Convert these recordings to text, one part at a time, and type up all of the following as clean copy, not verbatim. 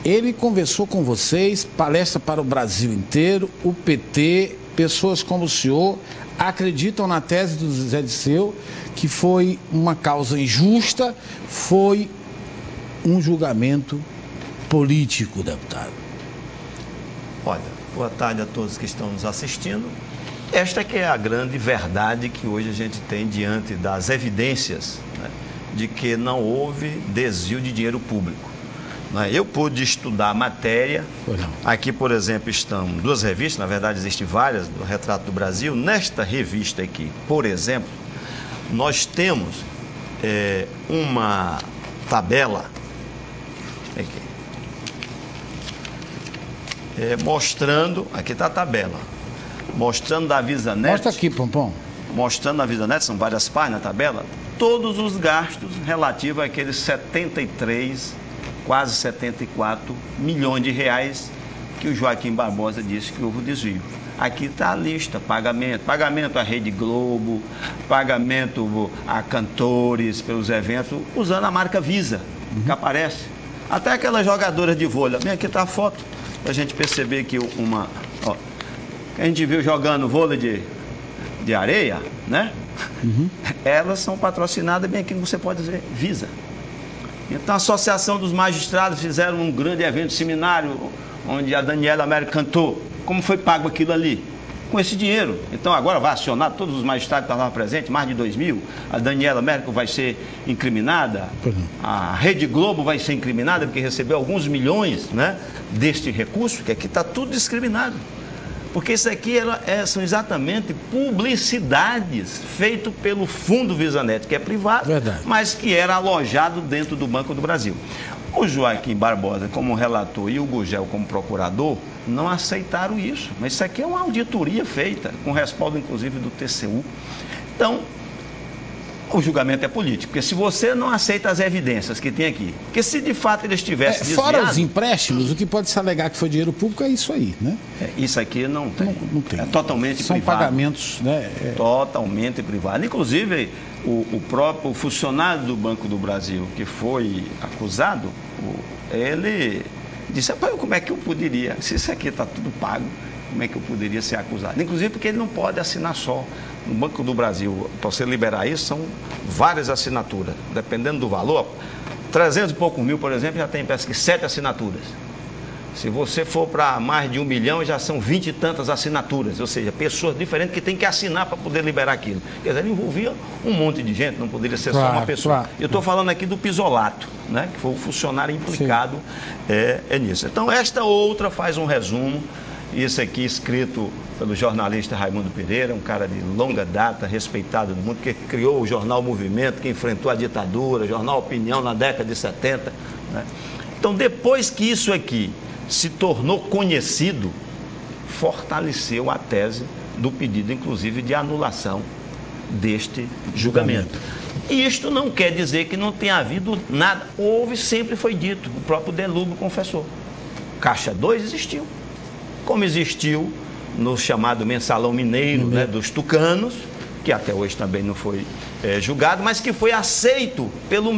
Ele conversou com vocês, palestra para o Brasil inteiro, o PT, pessoas como o senhor acreditam na tese do Zé Disseu, que foi uma causa injusta, foi um julgamento político, deputado. Olha, boa tarde a todos que estão nos assistindo. Esta que é a grande verdade que hoje a gente tem diante das evidências, né, de que não houve desvio de dinheiro público. Eu pude estudar a matéria. Aqui, por exemplo, estão duas revistas, na verdade existem várias, do Retrato do Brasil. Nesta revista aqui, por exemplo, nós temos uma tabela aqui, mostrando, aqui está a tabela, mostrando da VisaNet. Mostra aqui, Pompom. Mostrando na VisaNet, são várias páginas na tabela, todos os gastos relativos àqueles 73, quase 74 milhões de reais que o Joaquim Barbosa disse que houve desvio. Aqui está a lista, pagamento à Rede Globo, pagamento a cantores pelos eventos, usando a marca Visa, que aparece. Até aquelas jogadoras de vôlei. Bem, aqui está a foto, para a gente perceber que a gente viu jogando vôlei de areia, né? Elas são patrocinadas, bem aqui você pode dizer, Visa. Então a Associação dos Magistrados fizeram um grande evento, seminário, onde a Daniela Américo cantou. Como foi pago aquilo ali? Com esse dinheiro. Então agora vai acionar todos os magistrados que estavam presentes, mais de 2.000. A Daniela Américo vai ser incriminada. A Rede Globo vai ser incriminada, porque recebeu alguns milhões, né, deste recurso, que aqui está tudo discriminado. Porque isso aqui são exatamente publicidades feitas pelo Fundo VisaNet, que é privado, mas que era alojado dentro do Banco do Brasil. O Joaquim Barbosa, como relator, e o Gugel, como procurador, não aceitaram isso. Mas isso aqui é uma auditoria feita, com respaldo, inclusive, do TCU. Então, o julgamento é político, porque se você não aceita as evidências que tem aqui, porque se de fato eles tivessem desviado... Fora os emprestímos, o que pode se alegar que foi dinheiro público é isso aí, né? Isso aqui não tem. Não tem. É totalmente São privado. Pagamentos, né? Totalmente privado. Inclusive, o próprio funcionário do Banco do Brasil, que foi acusado, ele disse, como é que eu poderia, se isso aqui está tudo pago, como é que eu poderia ser acusado? Inclusive porque ele não pode assinar só. No Banco do Brasil, para você liberar isso, são várias assinaturas, dependendo do valor. 300 e poucos mil, por exemplo, já tem, parece que 7 assinaturas. Se você for para mais de 1 milhão, já são 20 e tantas assinaturas, ou seja, pessoas diferentes que têm que assinar para poder liberar aquilo. Quer dizer, envolvia um monte de gente, não poderia ser só uma pessoa. Eu estou falando aqui do Pisolato, né, que foi o funcionário implicado nisso. Então, esta outra faz um resumo. Isso aqui escrito pelo jornalista Raimundo Pereira, um cara de longa data, respeitado no mundo, que criou o jornal Movimento, que enfrentou a ditadura, o jornal Opinião na década de 70. Né? Então, depois que isso aqui se tornou conhecido, fortaleceu a tese do pedido, inclusive, de anulação deste julgamento. E isto não quer dizer que não tenha havido nada. Houve, sempre foi dito, o próprio Delugo confessou. Caixa 2 existiu. Como existiu no chamado Mensalão Mineiro, né, dos tucanos, que até hoje também não foi julgado, mas que foi aceito pela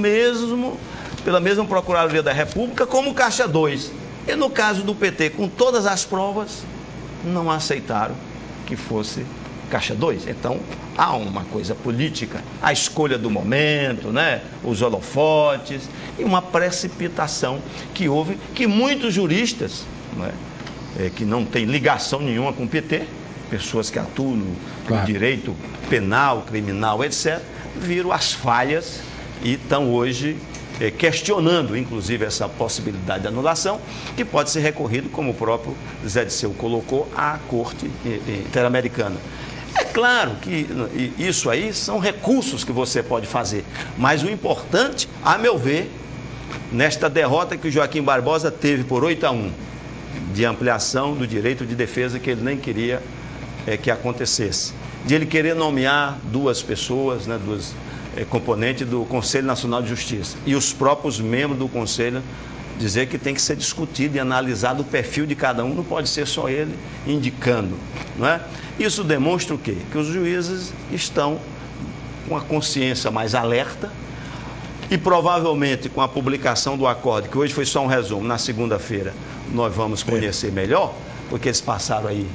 mesma Procuradoria da República como Caixa 2. E no caso do PT, com todas as provas, não aceitaram que fosse Caixa 2. Então, há uma coisa política, a escolha do momento, né, os holofotes, e uma precipitação que houve, que muitos juristas, né, que não tem ligação nenhuma com o PT, pessoas que atuam no direito penal, criminal, etc., viram as falhas e estão hoje questionando, inclusive, essa possibilidade de anulação, que pode ser recorrido, como o próprio Zé Disseu colocou, à Corte Interamericana. É claro que isso aí são recursos que você pode fazer, mas o importante, a meu ver, nesta derrota que o Joaquim Barbosa teve por 8-1, de ampliação do direito de defesa que ele nem queria que acontecesse, de ele querer nomear 2 pessoas, né, 2 componentes do Conselho Nacional de Justiça, e os próprios membros do Conselho dizer que tem que ser discutido e analisado o perfil de cada um, não pode ser só ele indicando, não é? Isso demonstra o quê? Que os juízes estão com a consciência mais alerta, E provavelmente com a publicação do acórdão, que hoje foi só um resumo, na segunda-feira nós vamos conhecer melhor, porque eles passaram aí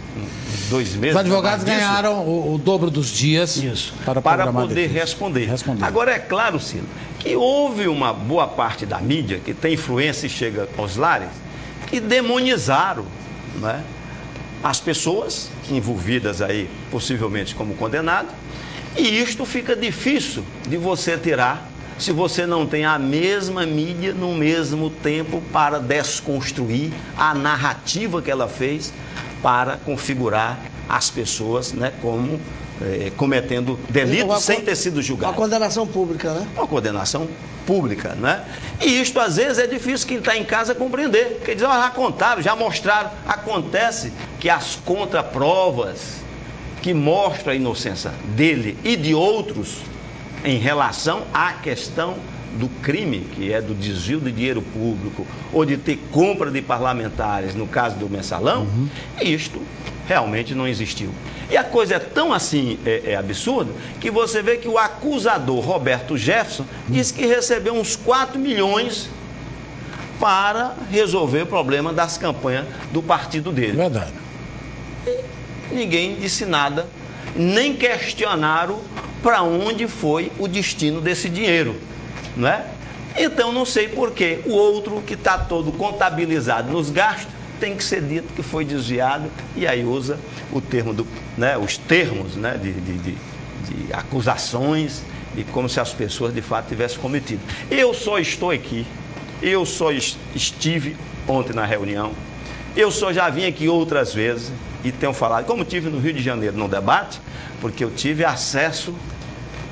2 meses. Os advogados ganharam o dobro dos dias para poder responder. Agora, é claro, Ciro, que houve uma boa parte da mídia que tem influência e chega aos lares, que demonizaram, né, as pessoas envolvidas aí, possivelmente como condenado, e isto fica difícil de você tirar se você não tem a mesma mídia no mesmo tempo para desconstruir a narrativa que ela fez para configurar as pessoas, né, como cometendo delitos sem ter sido julgado. Uma condenação pública, né? Uma condenação pública, né? E isto às vezes é difícil quem está em casa compreender, porque diz, já contaram, já mostraram. Acontece que as contraprovas que mostram a inocência dele e de outros em relação à questão do crime, que é do desvio de dinheiro público ou de ter compra de parlamentares, no caso do Mensalão, isto realmente não existiu. E a coisa é tão assim absurda que você vê que o acusador Roberto Jefferson disse que recebeu uns 4 milhões para resolver o problema das campanhas do partido dele. Verdade. E ninguém disse nada, nem questionaram para onde foi o destino desse dinheiro, não é? Então não sei por que o outro que está todo contabilizado nos gastos tem que ser dito que foi desviado, e aí usa o termo os termos, né, de acusações, e como se as pessoas de fato tivessem cometido. Eu só estou aqui, eu só estive ontem na reunião, eu só já vim aqui outras vezes e tenho falado, como tive no Rio de Janeiro no debate, porque eu tive acesso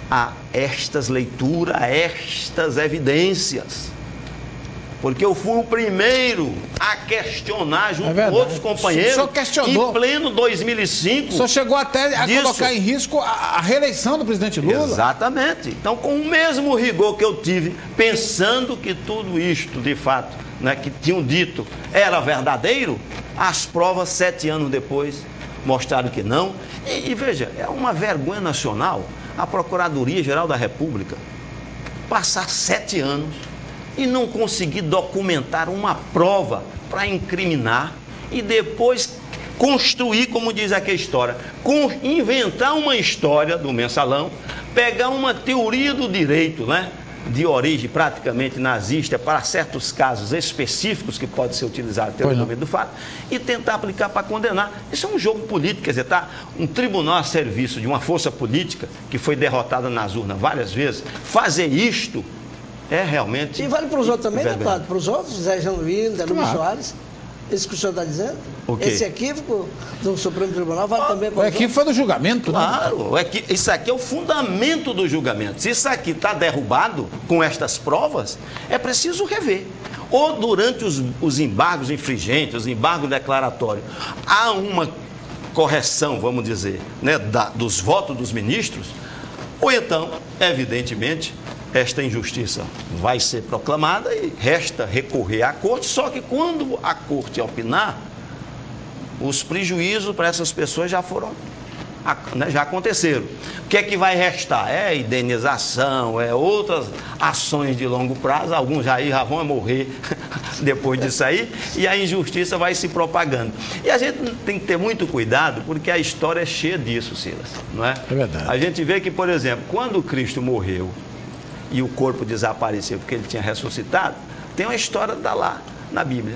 a estas leituras, a estas evidências. Porque eu fui o primeiro a questionar junto com outros companheiros. O senhor questionou. Em pleno 2005. O senhor chegou até a colocar em risco a reeleição do presidente Lula. Exatamente. Então, com o mesmo rigor que eu tive, pensando que tudo isto, de fato, né, que tinham dito era verdadeiro, as provas 7 anos depois mostraram que não. E veja, é uma vergonha nacional a Procuradoria-Geral da República passar 7 anos e não conseguir documentar uma prova para incriminar e depois construir, como diz aqui a história, inventar uma história do Mensalão, pegar uma teoria do direito, né, de origem praticamente nazista para certos casos específicos que pode ser utilizado pelo momento do fato e tentar aplicar para condenar. Isso é um jogo político, quer dizer, tá um tribunal a serviço de uma força política que foi derrotada nas urnas várias vezes, fazer isto é realmente... E vale para os outros também, deputado? Para os outros, Zé Genuíno, Danilo Soares? Isso que o senhor está dizendo? Esse equívoco do Supremo Tribunal vale também para o equívoco foi do julgamento, claro, né? Isso aqui é o fundamento do julgamento. Se isso aqui está derrubado com estas provas, é preciso rever. Ou durante os embargos infringentes, os embargos declaratórios, há uma correção, vamos dizer, né, dos votos dos ministros, ou então, evidentemente, esta injustiça vai ser proclamada e resta recorrer à corte, só que quando a corte opinar, os prejuízos para essas pessoas já foram, né, já aconteceram. O que é que vai restar? É indenização, é outras ações de longo prazo, alguns já vão morrer depois disso aí, e a injustiça vai se propagando. E a gente tem que ter muito cuidado, porque a história é cheia disso, Silas, não é? É verdade. A gente vê que, por exemplo, quando Cristo morreu, e o corpo desapareceu porque ele tinha ressuscitado, tem uma história lá na Bíblia.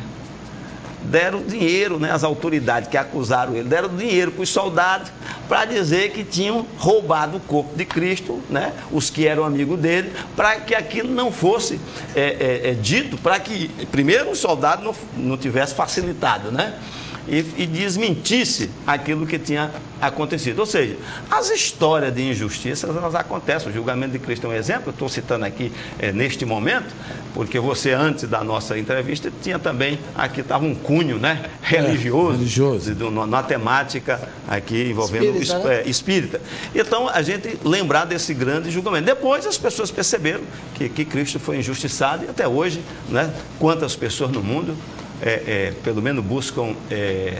Deram dinheiro, né, as autoridades que acusaram ele, deram dinheiro para os soldados para dizer que tinham roubado o corpo de Cristo, né, os que eram amigos dele, para que aquilo não fosse dito, para que, primeiro, o soldado não tivesse facilitado, né? E desmentisse aquilo que tinha acontecido. Ou seja, as histórias de injustiças, elas acontecem. O julgamento de Cristo é um exemplo, eu estou citando aqui neste momento, porque você, antes da nossa entrevista, tinha também, aqui estava um cunho, né, religioso. Na temática aqui envolvendo espírita. Então, a gente lembrar desse grande julgamento. Depois, as pessoas perceberam que Cristo foi injustiçado, e até hoje, né, quantas pessoas no mundo pelo menos buscam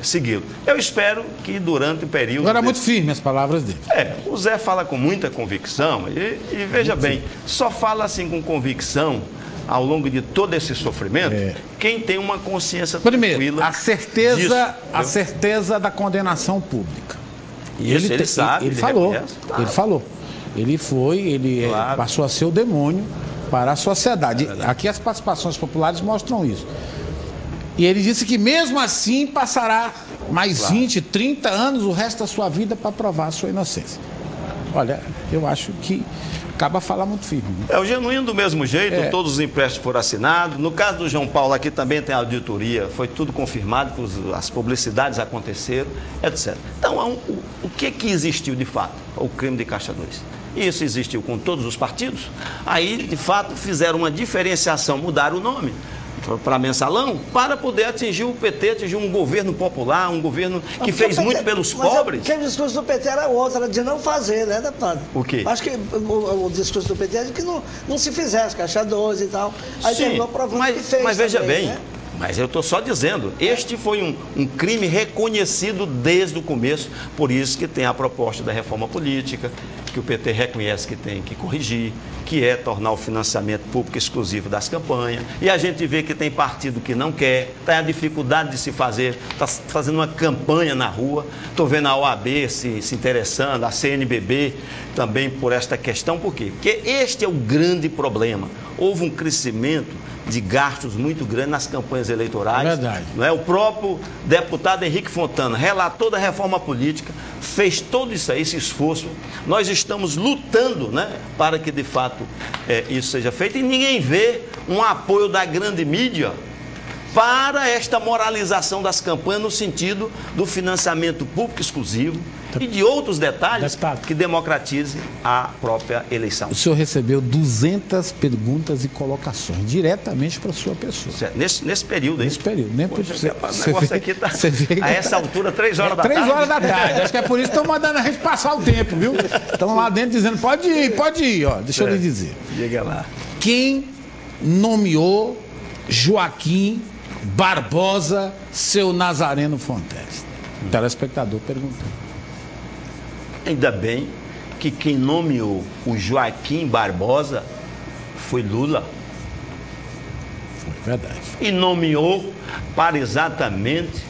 segui-lo. Eu espero que durante o período... Agora, muito firme as palavras dele. O Zé fala com muita convicção e veja bem, só fala assim com convicção ao longo de todo esse sofrimento, quem tem uma consciência primeiro, tranquila... a certeza da condenação pública. E ele sabe, ele falou. Ele passou a ser o demônio para a sociedade. Aqui as participações populares mostram isso. E ele disse que mesmo assim passará mais 20, 30 anos, o resto da sua vida, para provar a sua inocência. Olha, eu acho que acaba falar muito firme. Né? O Genuíno do mesmo jeito, todos os empréstimos foram assinados. No caso do João Paulo, aqui também tem auditoria, foi tudo confirmado, as publicidades aconteceram, etc. Então, o que existiu de fato? O crime de Caixa 2. Isso existiu com todos os partidos. Aí, de fato, fizeram uma diferenciação, mudaram o nome para Mensalão, para poder atingir o PT, atingir um governo popular, um governo que fez muito pelos pobres. Porque o discurso do PT era outro, era de não fazer, né, deputado? O quê? Acho que o discurso do PT era de que não se fizesse, Caixa 12 e tal. Aí terminou provando que fez. Mas veja também, bem, né? Mas eu estou só dizendo, este foi um crime reconhecido desde o começo, por isso que tem a proposta da reforma política, que o PT reconhece que tem que corrigir, que é tornar o financiamento público exclusivo das campanhas, e a gente vê que tem partido que não quer, tem a dificuldade de se fazer, está fazendo uma campanha na rua, estou vendo a OAB se interessando, a CNBB também por esta questão, por quê? Porque este é o grande problema, houve um crescimento de gastos muito grandes nas campanhas eleitorais. Verdade. Não é? O próprio deputado Henrique Fontana relatou da reforma política, fez todo isso aí, esse esforço. Nós estamos lutando, né, para que de fato isso seja feito, e ninguém vê um apoio da grande mídia para esta moralização das campanhas no sentido do financiamento público exclusivo e de outros detalhes que democratize a própria eleição. O senhor recebeu 200 perguntas e colocações diretamente para a sua pessoa. Certo. Nesse período, hein? Nesse período. Nem por você, o negócio aqui está a essa altura, 3 horas da tarde. 3 horas da tarde. Acho que é por isso que estão mandando a gente passar o tempo, viu? Estão lá dentro dizendo, pode ir, ó. Deixa eu lhe dizer. Diga lá. Quem nomeou Joaquim Barbosa, seu Nazareno Fontes? O telespectador perguntou. Ainda bem que quem nomeou o Joaquim Barbosa foi Lula. Foi verdade. E nomeou para exatamente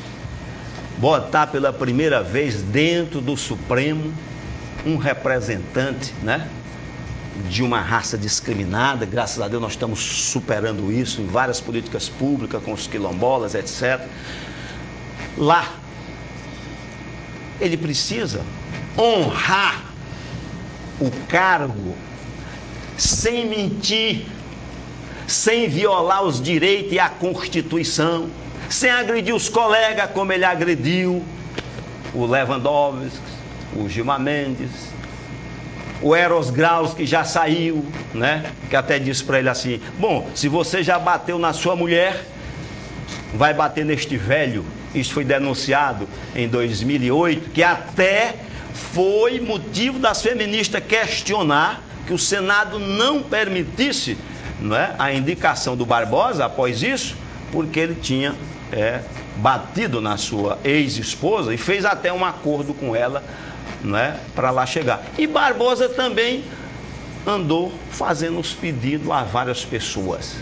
botar pela primeira vez dentro do Supremo um representante, né, de uma raça discriminada. Graças a Deus nós estamos superando isso em várias políticas públicas com os quilombolas, etc. Lá, ele precisa honrar o cargo sem mentir, sem violar os direitos e a Constituição, sem agredir os colegas como ele agrediu o Lewandowski, o Gilmar Mendes, o Eros Graus, que já saiu, né? Que até disse para ele assim, bom, se você já bateu na sua mulher, vai bater neste velho. Isso foi denunciado em 2008, que até foi motivo das feministas questionar que o Senado não permitisse, não é, a indicação do Barbosa após isso, porque ele tinha batido na sua ex-esposa e fez até um acordo com ela, não é, para lá chegar. E Barbosa também andou fazendo os pedidos a várias pessoas,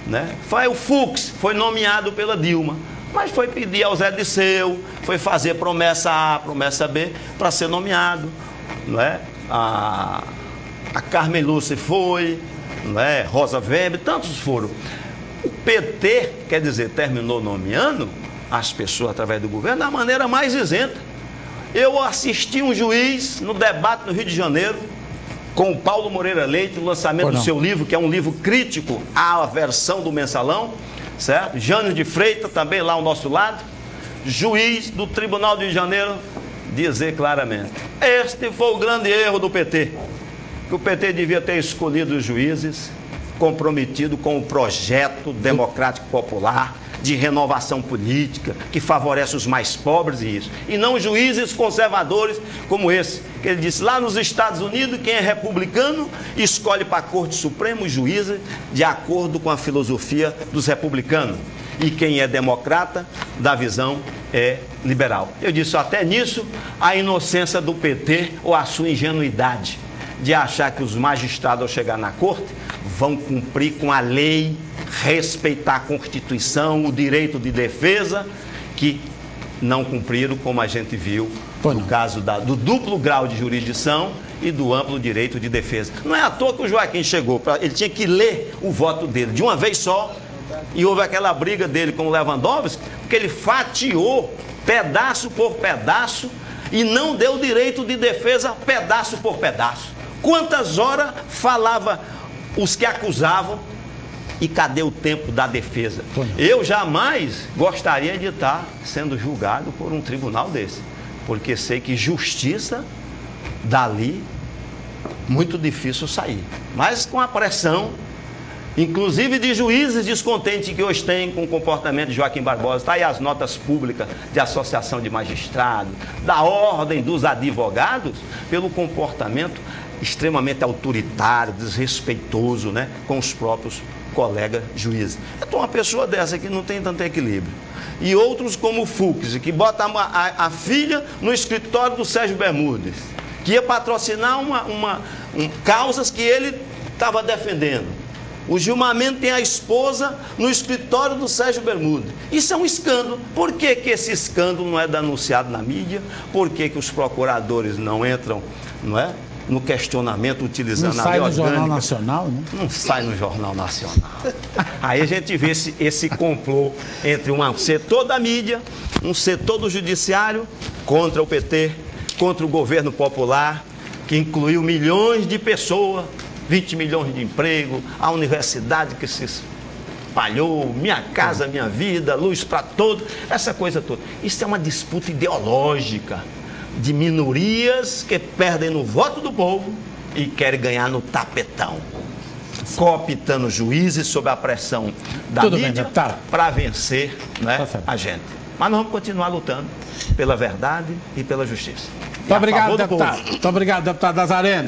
né? Foi o Fux, foi nomeado pela Dilma, mas foi pedir ao Zé Disseu, foi fazer promessa A, promessa B, para ser nomeado, não é? A Carmen Lúcia foi, não é? Rosa Weber, tantos foram. O PT, quer dizer, terminou nomeando as pessoas através do governo da maneira mais isenta. Eu assisti um juiz no debate no Rio de Janeiro, com o Paulo Moreira Leite, no lançamento do seu livro, que é um livro crítico à versão do Mensalão, certo? Jânio de Freitas, também lá ao nosso lado, juiz do Tribunal do Rio de Janeiro, dizer claramente, este foi o grande erro do PT, que o PT devia ter escolhido os juízes comprometidos com o projeto democrático popular, de renovação política, que favorece os mais pobres e não juízes conservadores como esse, que ele disse, lá nos Estados Unidos, quem é republicano escolhe para a Corte Suprema os juízes de acordo com a filosofia dos republicanos. e quem é democrata, da visão é liberal. Eu disse até nisso, a inocência do PT ou a sua ingenuidade de achar que os magistrados, ao chegar na corte, vão cumprir com a lei, respeitar a Constituição, o direito de defesa, que não cumpriram, como a gente viu no caso do duplo grau de jurisdição e do amplo direito de defesa. Não é à toa que o Joaquim chegou, ele tinha que ler o voto dele de uma vez só, e houve aquela briga dele com o Lewandowski, porque ele fatiou pedaço por pedaço e não deu direito de defesa pedaço por pedaço. Quantas horas falava os que acusavam e cadê o tempo da defesa? Eu jamais gostaria de estar sendo julgado por um tribunal desse, porque sei que justiça dali muito difícil sair, mas com a pressão, inclusive de juízes descontentes que hoje têm com o comportamento de Joaquim Barbosa. Está aí as notas públicas de associação de magistrados, da ordem dos advogados, pelo comportamento extremamente autoritário, desrespeitoso, né, com os próprios colegas juízes. Então uma pessoa dessa que não tem tanto equilíbrio. E outros como o Fux, que bota a filha no escritório do Sérgio Bermudes, que ia patrocinar causas que ele estava defendendo. O Gilmar Mendes tem a esposa no escritório do Sérgio Bermudes. Isso é um escândalo. Por que que esse escândalo não é denunciado na mídia? Por que que os procuradores não entram, não é, no questionamento utilizando a lei orgânica? Não sai no Jornal Nacional, né? Não sai no Jornal Nacional. Aí a gente vê esse complô entre um setor da mídia, um setor do judiciário contra o PT, contra o governo popular, que incluiu milhões de pessoas, 20 milhões de emprego, a universidade que se espalhou, Minha Casa Minha Vida, luz para todos, essa coisa toda. Isso é uma disputa ideológica de minorias que perdem no voto do povo e querem ganhar no tapetão, cooptando juízes sob a pressão da mídia para vencer, né, a gente. Mas nós vamos continuar lutando pela verdade e pela justiça. Muito obrigado, deputado. Muito obrigado, deputado Nazareno.